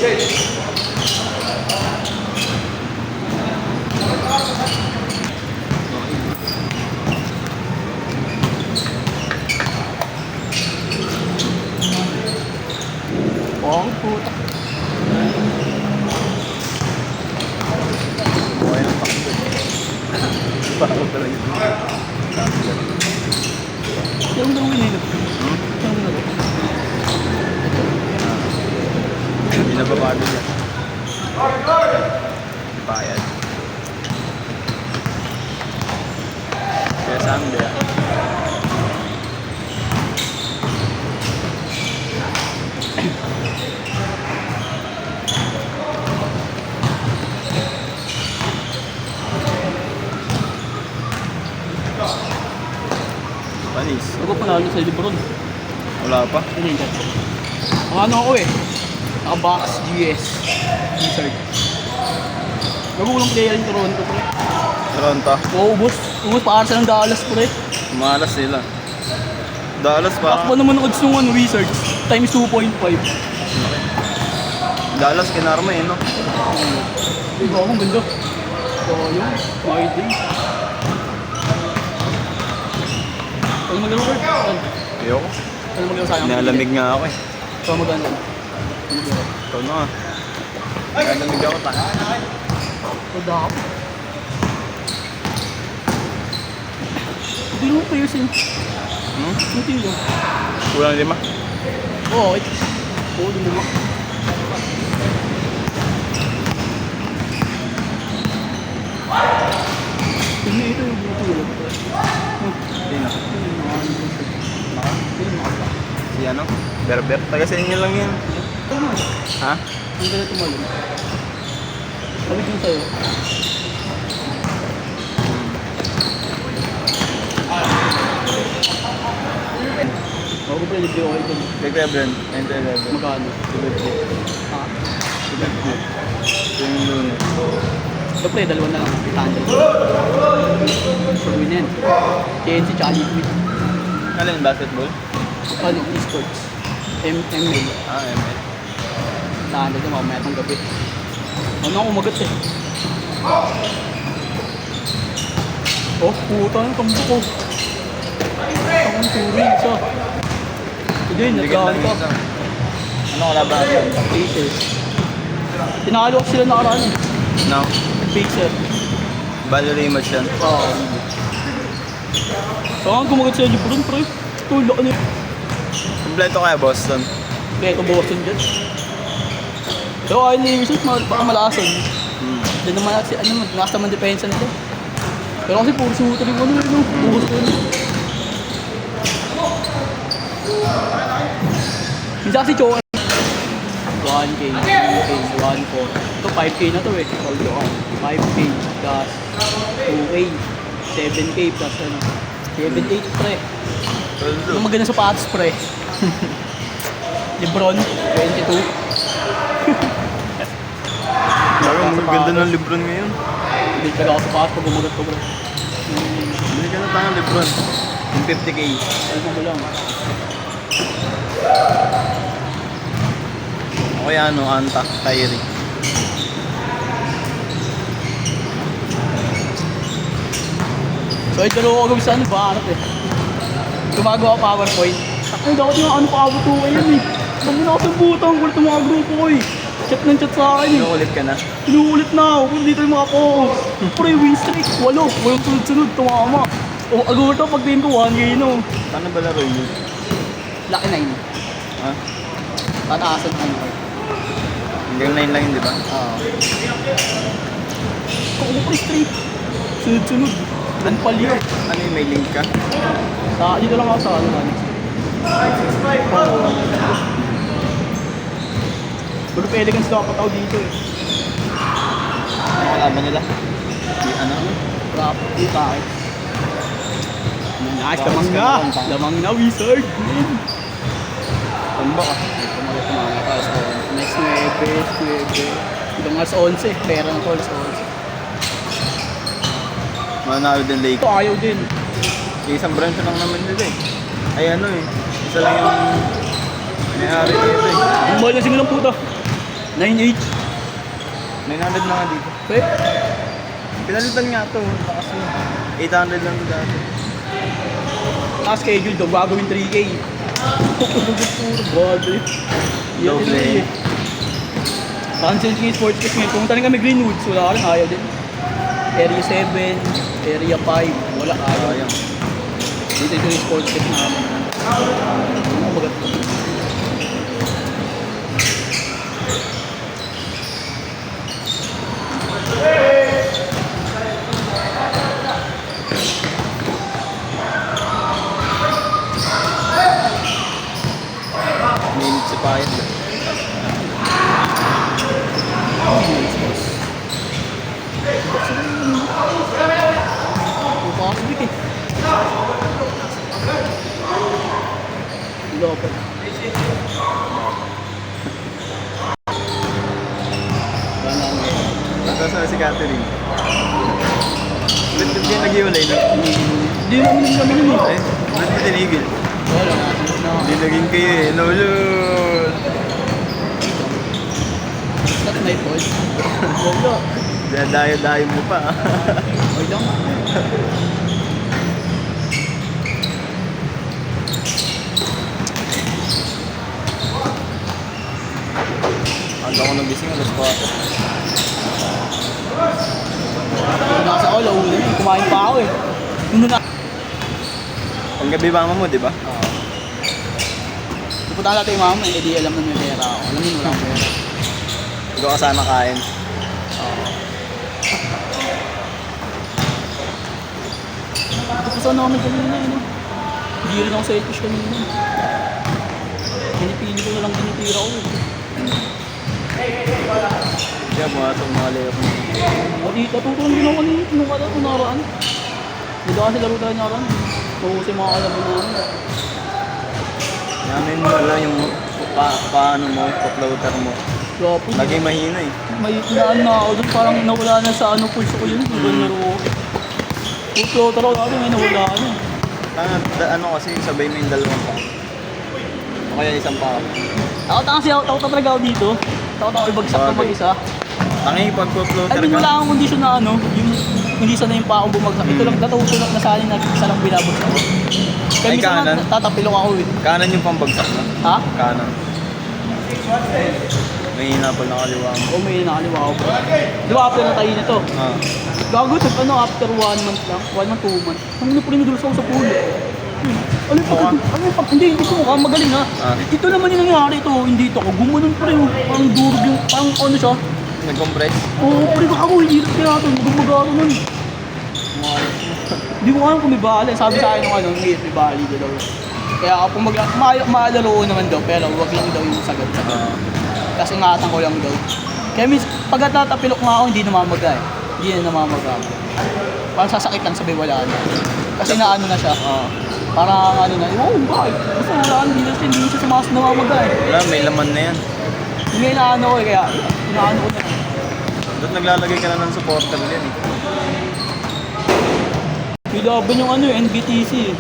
Oh, puta. Okay ng takbo. Parang talaga. Yung gawin nila. Yung gawin. Hindi na babado yan. Bayad. Kaya saan ba yan? Panis. Ako panalo sa Lebron. Wala pa. Ano yun? Ang ano ako eh. Naka-box GS. Wizard. Nagulong player yung Toronto pre. Toronto. Oo, ubos. Ubos para sa ng Dallas pre. Umalas sila. Dallas pa. Takbo naman odds nung ano, Wizards. Times 2.5. Dallas kinarma eh no? Diba akong ganda. So yun, wide. Ano magano Kurt? Ayoko. Ano magano sayang? Nalamig nga ako eh. So magano? Ito na. Nalamig ako ta. Wala ako. Hindi mo pa yusin. Hindi mo. Kulang 5. Oo, okay. Oo, din mo. Hindi ito yung butulog. Sino? Si ano? Berber. Taga sa inyo lang yan. Ha? Hindi na tumalun. Sabi ko sa'yo. Ako ko pwede ko ito. Big Reverend. Enter Reverend. Magkano? Ha? Ito yung lunes. Ito pre, dalawa na lang. Tandem. Gawin yan. TNC tsaka Liquid. Alin basketball? Ano? Esports. ML. Ah, ML. Tandem na mamaya itong gabi. Ano ako umagat eh. Oh, puta ng tambo ko. Ang turing isa. Hindi, nagkaan ka. Ano kalaban natin? Pacers. Tinalo ko sila nakaraan eh. No? Pacers. Value rematch yan. Oo. Saan gumagat sila Lebron, pre? Tulak na yun. Kompleto kaya Boston. Kaya ito Boston dyan. Pero ayaw ni Wizards, baka malasan. Diyan naman kasi, ano, nasa naman depensa nila. Pero kasi puro shooter yung ano, no? Puro shooter. Minsan kasi choke. 1K, 2K, 1.4. Ito 5K na to eh. Although ako. 5K plus 2K, 7K plus ano. 7-8 pre. Yung maganda sa patos pre. Lebron, 22. Parang maganda ng Lebron ngayon. Hindi ka ako sa patos pag umagat ko bro. Hindi ka na tangang Lebron. Yung 50K. Alam mo lang. O kaya ano, Anta, Kyrie. So ito lang ako gawin sa ano ba? Ano eh. Gumagawa ako PowerPoint. Ay, dapat yung ano pa abot ko ngayon eh. Sabi na ako sa butang, kulit ng mga grupo ko eh. Chat ng chat sa akin eh. Ulit ka na. Inuulit na ako, kung dito yung mga ko. Pre, win streak, 8. Walang sunod-sunod, tumama. O, agawin to, pag tingin ko, 1K no. Paano ba laro yun? Laki 9. Ha? Tataasan ano. Hanggang 9 lang yun, di ba? Oo. Kung pre, streak. Sunod-sunod. Ang palyo. Ano yung may link ka? Dito lang ako sa ano. Pero elegance daw ako tao dito eh. Ano kalaban nila? Yung ano? Rap, puta eh. Nice, lamang na, wizard. Tamba ka. Next 9. Hanggang alas 11, pera na to alas 11. Manalo din Lake. Ito ayaw din. Isang branch lang naman nila eh. Ay ano eh. Isa lang yung may-ari nito eh. Ang mahal na sigaw ng puta. 9.8. 900 na nga dito. Okay. Pinalitan nga to. Lakas mo. 800 lang to dati. Schedule daw, gagawin 3K. Puro, grabe. Doble. Cancel yung sports kids ngayon. Pumunta rin kami Greenwoods, wala ka rin, ayaw din. Area 7, Area 5, wala ayaw. Sayang. Dito yung sports kids namin. Ano bagat ko? Minutes si Payet. Pupasok eh. Dapat. Nagkasama si Catherine. Ba't kayo nag-iwalay na? Hindi mo naman kami nun eh. Eh, ba't mo tinigil? Wala. Hindi naging kayo eh. No, yun. That's my fault. Wala. Dayo-dayo mo pa. Okay lang. Ando ko nagising alas 4. Nasa ako, launa eh. Kumain pa ako eh. Nung na... Panggabi ba mo, di ba? Pupunta natin yung mama eh. Di alam na may pera ako. Alam mo, walang pera. Hindi ko sana kain. Tapos namin kanina eh, no? Hindi rin ako selfish kanina. Pinipili ko na lang tinitira ko eh. Kaya mga layup mo. Natutulong din ako kanina nung naraan. Hindi kasi laro tayo naraan. Mahusay yung mga kalaban namin. Namin wala yung paano mo, pa-floater mo. Grapo. Naging mahina eh. May inaan na ako doon. Parang nawala na sa ano pulso ko yun. Kung laro ko. Kung floater ako natin, may nawala na. Ano kasi sabay mo yung dalawang pa. O kaya isang pa. Takot talaga ako dito. Takot ako ibagsak ng mag-isa. Tangi pag-floater Ay, ka. wala akong kondisyon na ano, yung hindi sana yung pa akong bumagsak. Ito lang, natutulog na sana na isa lang binabagsak ko. Kaya Ay, minsan kanan? tatapilok ako eh. Kanan yung pambagsak na. Ha? Kanan. May hinapal na kaliwa mo. O may nakaliwa ako pa. Di ba after na tayo nito? Ah. Gago, ano, after 1 month lang, 1 month, 2 months. Ano na prinidulsa ako sa pool? Ano yung pag... Ano yung pag... Hindi ko mukha magaling ha. Ah. Ito naman yung nangyari ito, hindi ito ako. Gumanon pa rin, parang durog yung, parang ano siya. Nag-compress? Oo, pero ako, hindi rin kaya ito, gumagano nun. Hindi ko alam kung may bali. Sabi sa akin nung ano, may bali daw. Kaya kung maalaro ko naman daw, pero wag lang daw yung sagad-sagad. Kasi ingatan ko lang daw. Kaya pag tatapilok nga ako, hindi namamaga eh. Hindi na namamaga. Parang sasakit lang sabi wala na. Kasi naano na siya. Parang ano na, oh bakit? Kasi wala hindi na siya sumas namamaga eh. Wala, may laman na yan. Hindi inaano ko eh, kaya inaano ko na. Doon naglalagay ka na ng supporter din eh. Nilaban yung ano eh, NBTC eh.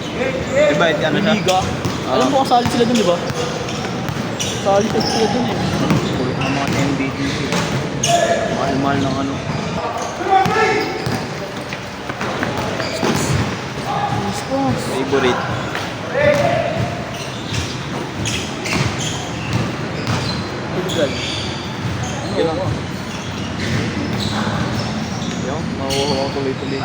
Diba, ano Yung siya? liga. Alam mo kasali sila dun, di ba? Kasali sila dun eh. Kulok ng mga NBTC. Mahal-mahal ng ano. Response. Favorite. Illegal. Okay lang. Yung, mahuhuha ko tuloy-tuloy.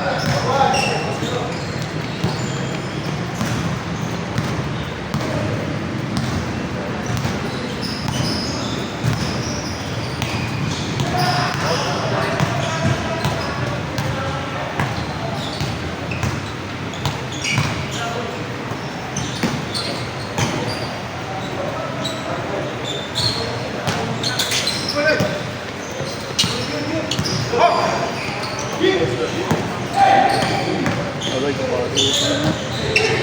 Aray, kapatid.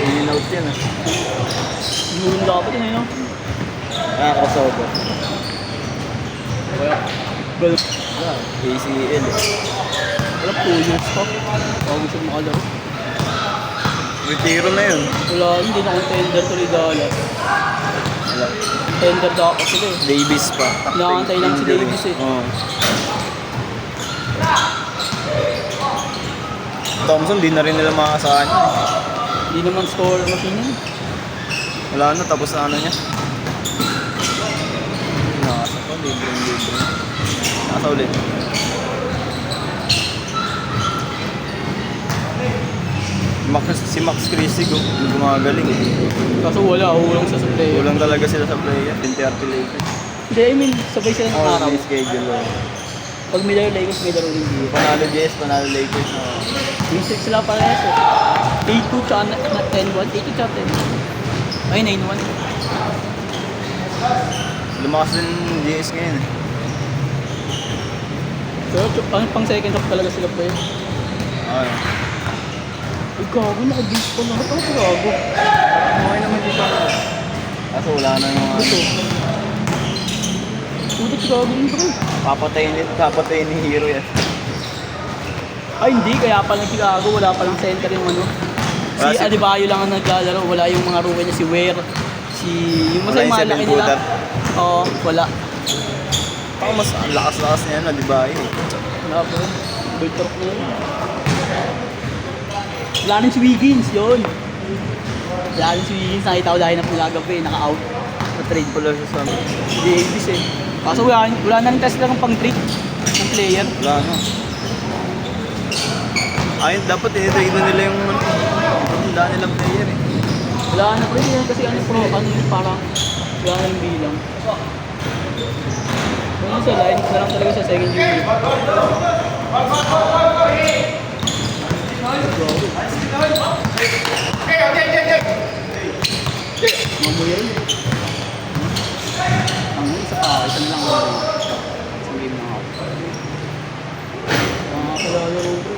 In-out yan ah. Yung dapat yun eh, no? Crossover. Kaya, ganun. ACL eh. Wala 2 years pa. Bago siya makalaro. Retiro na yun. Wala, hindi na contender to Dallas. Wala. Tender dapat sila eh. Davis pa. Nakakantay lang si Davis eh. Oo. Thompson, di na rin nila makakasahan yun. Hindi naman score machine yun. Wala na, tapos na ano niya. Nakasa ko, libre. Nasa ulit. Si Max Christie gumagaling. Kaso wala, ulang sa play. Kulang talaga sila sa play. 20-30 Lakers. Hindi, I mean, sabay sila ng araw. May schedule. Pag may laro Lakers, may laro rin dito. Panalo Jazz, panalo Lakers. Yung 6 sila parehas eh. 8-2 tsaka 10-1. 8-2 tsaka 10. Ay, 9-1. Lumakas din Jazz ngayon. Pero pang second half talaga sila pa eh. Ay. Ay, gago, naka-base pa lahat. Ano gago? Okay naman dito. Kaso wala na yung mga... Ito. Putik gago yun bro. Papatayin ni Hero yan. Ay, hindi. Kaya pala si gago. Wala palang center yung ano. Wala Si si- Adebayo lang ang naglalaro. Wala yung mga rookie niya. Si Ware. Yung Wala masay yung malaki seven nila. footer. Oo, wala. Ako mas ang lakas-lakas niya na, di ba? Wala po. Gold truck na yun. Wala rin si Wiggins, yun. Wala rin si Wiggins. Nakita ko dahil na pinagabi. Naka-out. Na-trade pala siya sa amin. Si Davis eh. Kaso wala na rin test lang pang-treat ng player. Wala na. Ayun, dapat i-trade na nila yung wala nilang player eh. Wala na pre, yan kasi ano pro, ano yun parang wala na yung bilang. Kung sa line, na lang talaga sa second unit. Mamuya rin. Ang isa pa, isa na lang ako. Isang game na ako. Kalala ko bro.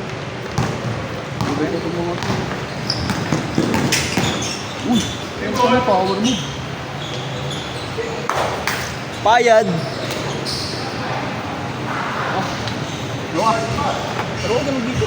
Ibig ko itong mga ito. Uy! Ano ka na power move? Payad! Pero ka ganun dito.